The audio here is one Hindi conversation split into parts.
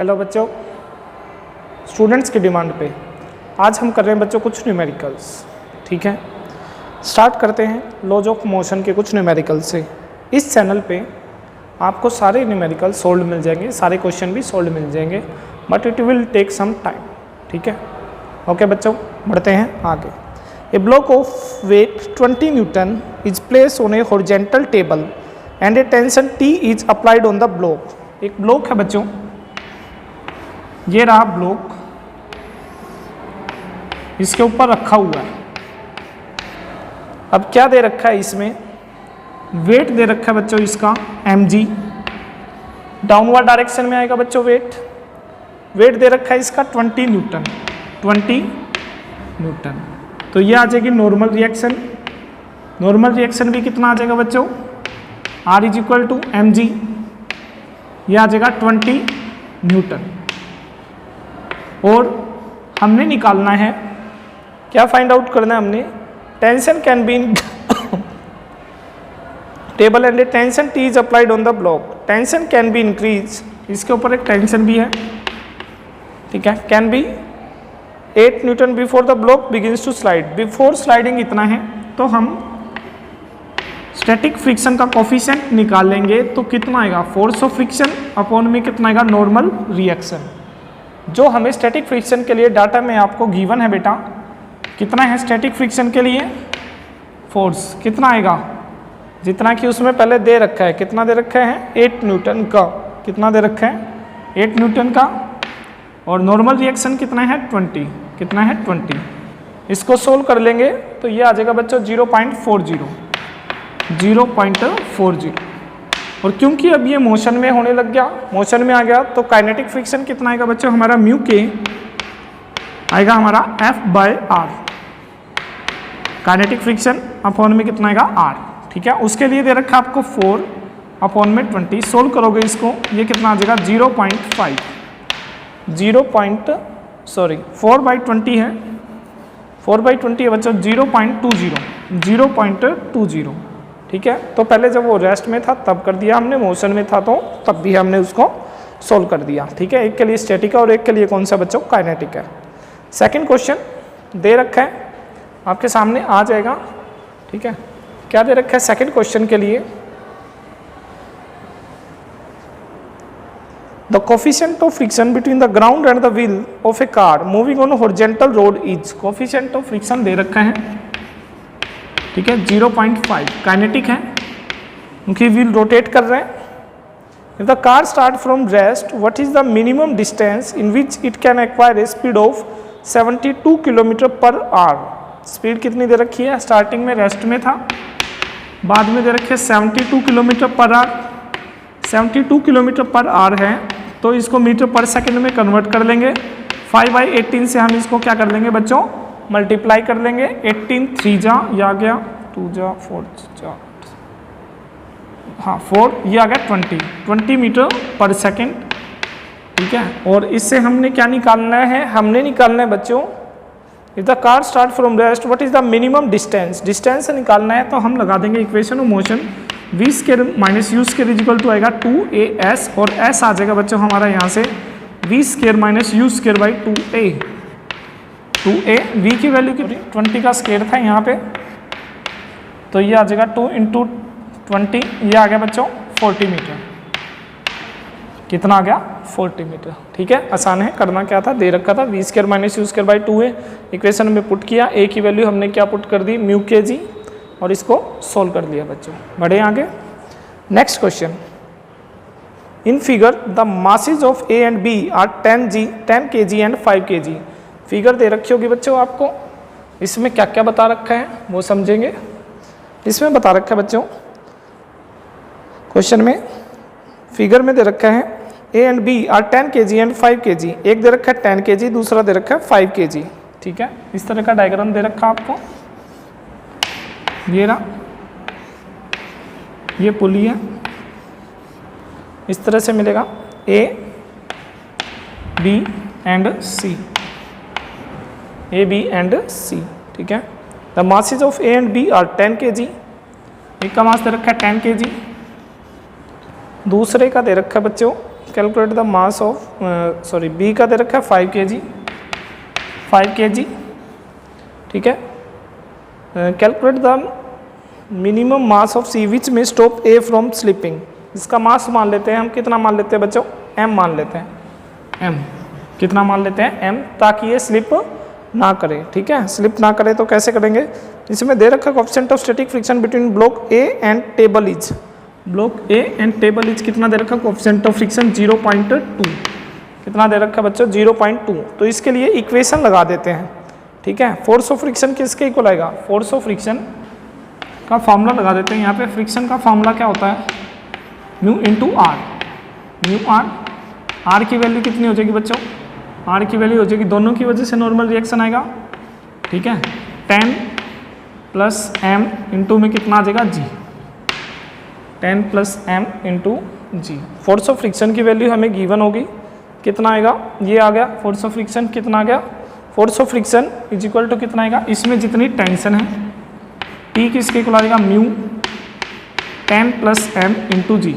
हेलो बच्चों, स्टूडेंट्स की डिमांड पे आज हम कर रहे हैं बच्चों कुछ न्यूमेरिकल्स। ठीक है, स्टार्ट करते हैं लॉज ऑफ मोशन के कुछ न्यूमेरिकल्स से। इस चैनल पे आपको सारे न्यूमेरिकल सोल्व मिल जाएंगे, सारे क्वेश्चन भी सोल्व मिल जाएंगे, but it will take some time. ठीक है, ओके बच्चों, बढ़ते हैं आगे। A block of weight 20 newton is place on a horizontal table and a tension T is applied on the block. एक ब्लॉक है बच्चों, ये रहा ब्लॉक, इसके ऊपर रखा हुआ है। अब क्या दे रखा है इसमें, वेट दे रखा है बच्चों इसका mg, डाउनवर्ड डायरेक्शन में आएगा बच्चों वेट। वेट दे रखा है इसका 20 न्यूटन, 20 न्यूटन। तो ये आ जाएगी नॉर्मल रिएक्शन। नॉर्मल रिएक्शन भी कितना आ जाएगा बच्चों, R is equal to mg, ये आ जाएगा 20 न्यूटन। और हमने निकालना है, क्या फाइंड आउट करना है हमने, tension can be in table and tension T is applied on the block. Tension can be increase, इसके ऊपर एक टेंशन भी है। ठीक है, can be 8 newton before the block begins to slide. Before sliding इतना है, तो हम स्टैटिक फ्रिक्शन का कोफिशिएंट निकालेंगे तो कितना आएगा, फोर्स ऑफ फ्रिक्शन अपॉन में कितना आएगा, नॉर्मल रिएक्शन। जो हमें स्टैटिक फ्रिक्शन के लिए डाटा में आपको गिवन है बेटा, कितना है स्टैटिक फ्रिक्शन के लिए फोर्स, कितना आएगा, जितना कि उसमें पहले दे रखा है। कितना दे रखा है, 8 न्यूटन का। कितना दे रखा है, 8 न्यूटन का। और नॉर्मल रिएक्शन कितना है, 20। कितना है, 20। इसको सोल्व कर लेंगे तो ये आ जाएगा बच्चों 0.40, 0.40। और क्योंकि अब ये मोशन में होने लग गया, मोशन में आ गया, तो काइनेटिक फ्रिक्शन कितना आएगा बच्चों हमारा, म्यू के आएगा हमारा F/R। काइनेटिक फ्रिक्शन अपॉन में कितना आएगा, R। ठीक है, उसके लिए दे रखा आपको 4 अपॉन में 20। सोल्व करोगे इसको, ये कितना आ जाएगा 0.5, 4/20 है, 4/20 है बच्चों, 0.20। ठीक है, तो पहले जब वो रेस्ट में था तब कर दिया हमने, मोशन में था तो तब भी हमने उसको सोल्व कर दिया। ठीक है, एक के लिए स्टैटिक है और एक के लिए कौन सा बच्चों, काइनेटिक है। सेकंड क्वेश्चन दे रखा है आपके सामने, आ जाएगा। ठीक है, क्या दे रखा है सेकंड क्वेश्चन के लिए, the coefficient of friction between the ground and the wheel of a car moving on horizontal road is. Coefficient of friction दे रखा है, ठीक है, 0.5। काइनेटिक है क्योंकि व्हील रोटेट कर रहे हैं। If the car start from rest, what is the minimum distance in which it can acquire a speed of 72 kilometre per hour. Speed कितनी दे रखी है, स्टार्टिंग में रेस्ट में था, बाद में दे रखी है 72 kilometre per hour. 72 kilometre per hour है, तो इसको मीटर पर सेकंड में कन्वर्ट कर लेंगे। 5/18 से हम इसको क्या कर लेंगे बच्चों, मल्टीप्लाई कर लेंगे। 18 3 जा, ये आ गया 2 जा 4 जा, हाँ 4, ये आ गया 20 मीटर पर सेकंड। ठीक है, और इससे हमने क्या निकालना है, हमने निकालना है बच्चों, if the car start from rest what is the minimum distance. Distance से निकालना है तो हम लगा देंगे equation of motion, v square minus u square is equal to आएगा 2as, और s आ जाएगा बच्चों हमारा यहाँ से v square minus u square by 2a। v की वैल्यू कितनी, 20 का स्क्वायर था यहाँ पे, तो ये आ जाएगा 2 × 20, ये आ गया बच्चों 40 मीटर। कितना आ गया, 40 मीटर। ठीक है, आसान है, करना क्या था, दे रखा था v square minus u square by 2a, equation में पुट किया, a की वैल्यू हमने क्या पुट कर दी, म्यू के जी, और इसको सोल्व कर लिया बच्चों। बढ़े आगे, next question. In figure the masses of A and B are 10 kg and 5 kg। Figure दे रखी होगी बच्चों आपको, इसमें क्या क्या बता रखा है वो समझेंगे। इसमें बता रखा है बच्चों, क्वेश्चन में फिगर में दे रखा है A and B are 10 kg and 5 kg। एक दे रखा है 10 kg, दूसरा दे रखा है 5 kg। ठीक है, इस तरह का डायग्राम दे रखा है आपको, ये रहा, ये पुली है, इस तरह से मिलेगा A, B and C, A, B and C। ठीक है, the masses of A and B are 10 kg। एक का मास दे रखा है 10 kg, दूसरे का दे रखा है बच्चों calculate the mass of sorry B का दे रखा है 5 kg, 5 kg, ठीक है। Calculate the minimum mass of C which may stop A from slipping. इसका मास मान लेते हैं हम, कितना मान लेते हैं बच्चों, m मान लेते हैं, m कितना मान लेते हैं, m, ताकि ये स्लिप ना करे, ठीक है। स्लिप ना करे तो कैसे करेंगे, इसमें दे रखा coefficient of static friction between block A and table is, block A and table is कितना दे रखा, कोएफिशिएंट ऑफ फ्रिक्शन 0.2, कितना दे रखा बच्चों 0.2। तो इसके लिए इक्वेशन लगा देते हैं, ठीक है। फोर्स ऑफ फ्रिक्शन किसके इक्वल आएगा, फोर्स ऑफ फ्रिक्शन का फॉर्मूला लगा देते हैं। यहाँ पे फ्रिक्शन का फॉर्मूला क्या होता है, mu into r, mu r, r की वैल्यू कितनी हो जाएगी बच्चों, आर की वैल्यू हो जाएगी, दोनों की वजह से नॉर्मल रिएक्शन आएगा, ठीक है। 10 प्लस एम इंटू में कितना आ जाएगा g, 10 plus m into g. Force of friction की वैल्यू हमें गिवन होगी, कितना आएगा, ये आ गया फोर्स ऑफ फ्रिक्शन, कितना आ गया, force of friction is equal to कितना आएगा, इसमें जितनी टेंशन है टी किसके इक्वल आएगा, म्यू 10 प्लस एम इंटू जी,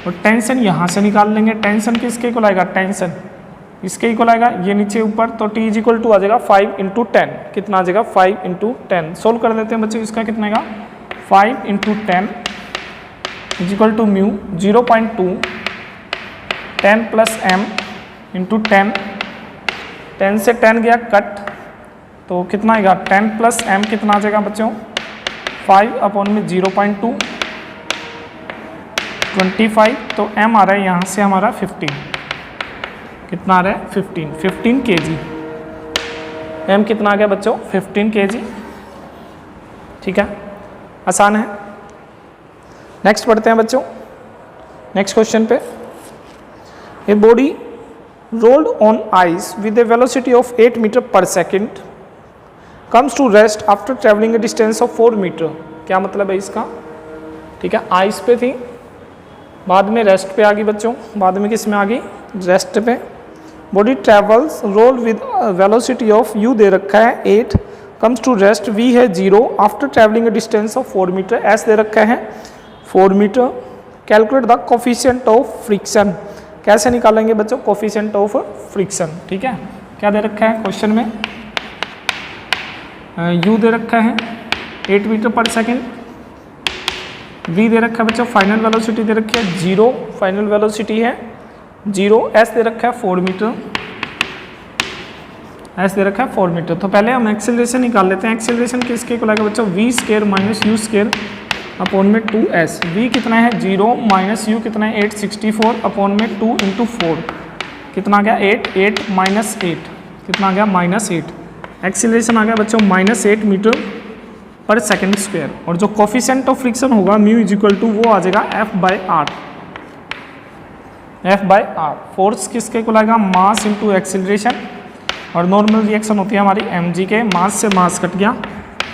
और टेंशन यहाँ से निकाल लेंगे, टेंशन किसके इक्वल आएगा, टेंशन इसके इक्वल आएगा, ये नीचे ऊपर, तो टी इज इक्वल टू आ जाएगा 5 इंटू 10, कितना आ जाएगा 5 इंटू 10। सोल्व कर देते हैं बच्चों, इसका कितना आएगा 5 into 10 is equal to mu 0.2, 10 plus m into 10, 10 से 10 गया कट, तो कितना आएगा 10 प्लस एम कितना आ जाएगा बच्चों 5 अपॉन में 0.2, 25, तो m आ रहा है यहाँ से हमारा 15, कितना आ रहा है 15 kg, m कितना आ गया बच्चों 15 kg, ठीक है, आसान है। नेक्स्ट पढ़ते हैं बच्चों, नेक्स्ट क्वेश्चन पे, a body rolled on ice with a velocity of 8 meter per second comes to rest after travelling a distance of 4 meter. क्या मतलब है इसका, ठीक है, आइस पे थी, बाद में रेस्ट पे आ गई बच्चों, बाद में किस में आ गई, रेस्ट पे। Body travels roll with velocity of u दे रखा है 8, कम्स टू रेस्ट v है 0 after travelling a distance of 4 metre, s दे रखा है 4 metre. Calculate the coefficient of friction, कैसे निकालेंगे बच्चों कोफिशिएंट ऑफ फ्रिक्शन, ठीक है। क्या दे रखा है क्वेश्चन में, u दे रखा है 8 मीटर पर सेकेंड, v दे रखा है बच्चों, फाइनल वेलोसिटी दे रखी है 0, फाइनल वेलोसिटी है 0, s दे रखा है 4 मीटर, s दे रखा है 4 मीटर। तो पहले हम एक्सेलरेशन निकाल लेते हैं, एक्सेलरेशन किसके को लगेगा बच्चों v square minus you square upon में 2s, v कितना है 0 माइनस u कितना है 864 अपॉन में 2 इंटू 4, कितना आ गया 8 माइनस 8, कितना आ गया -8, एक्सेलरेशन आ गया बच्चों -8 मीटर पर सेकेंड स्क्वायर, और जो कोफिशिएंट ऑफ फ्रिक्शन होगा म्यू इज इक्वल टू वो आ जाएगा F/r, F/r। फोर्स किसके को लगेगा, मास इंटू एक्सेलरेशन, और नॉर्मल रिएक्शन होती है हमारी mg के, मास से मास कट गया,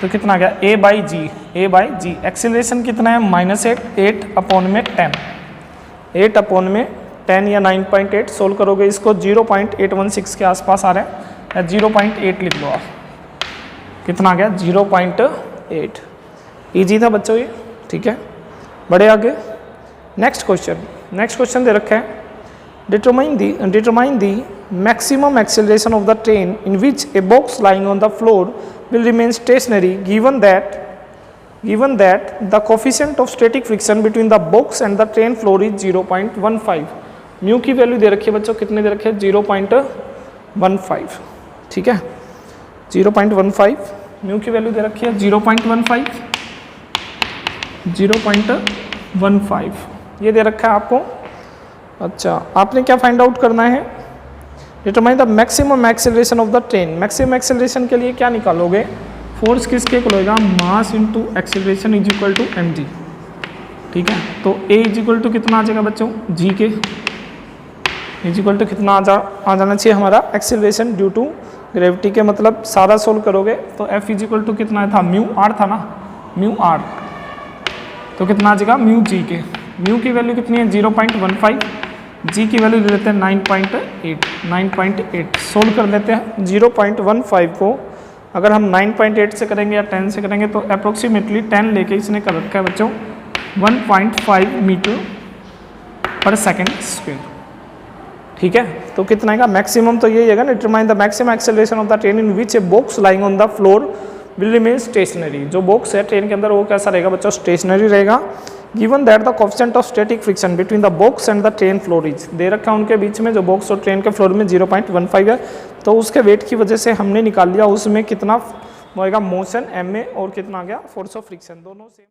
तो कितना आ गया A/g, एक्सेलरेशन कितना है -8 अपॉन में 10, 8 अपॉन में 10 या 9.8, सोल्व करोगे इसको 0.816 के आसपास आ रहा है, या 0.8 लिख लो आप, कितना आ गया 0.8। ईजी था बच्चों ये, ठीक है। बढ़े आगे, नेक्स्ट क्वेश्चन दे रखा है, determine the maximum acceleration of the train in which a box lying on the floor will remain stationary given that the coefficient of static friction between the box and the train floor is 0.15। Mu की वैल्यू दे रखी है बच्चों, कितने दे रखे हैं 0.15, ठीक है, 0.15 म्यू की वैल्यू दे रखी है 0.15 ये दे रखा है आपको। अच्छा, आपने क्या फाइंड आउट करना है, determine the maximum acceleration of the train. Maximum acceleration के लिए क्या निकालोगे, फोर्स किसके को होगा, mass into acceleration is equal to mg, ठीक है। तो a इज इक्वल टू कितना आ जाएगा बच्चों, g के इज इक्वल टू कितना आ जाना चाहिए हमारा एक्सेलरेशन ड्यू टू ग्रेविटी के, मतलब सारा सोल्व करोगे तो f इज इक्वल टू कितना था, म्यू r था ना, म्यू r, तो कितना आ जाएगा म्यू g के, म्यू की वैल्यू कितनी है 0.15, जी की वैल्यू ले लेते हैं 9.8, सोल्व कर लेते हैं 0.15 को, अगर हम 9.8 से करेंगे या 10 से करेंगे तो अप्रोक्सीमेटली 10 लेके इसने कर रखा है बच्चों 1.5 मीटर पर सेकेंड स्क्वायर। ठीक है, तो कितना आएगा मैक्सिमम, तो यही है ना, determine the maximum acceleration of the train in which a box lying on the floor will remain stationary. जो बॉक्स है ट्रेन के अंदर वो कैसा रहेगा बच्चों, स्टेशनरी रहेगा। Given that the coefficient of static friction between the box and the train floor is, दे रखा है उनके बीच में जो बॉक्स और ट्रेन के फ्लोर में 0.15 है, तो उसके वेट की वजह से हमने निकाल लिया उसमें कितना होएगा मोशन एम ए और कितना आ गया फोर्स ऑफ फ्रिक्शन, दोनों से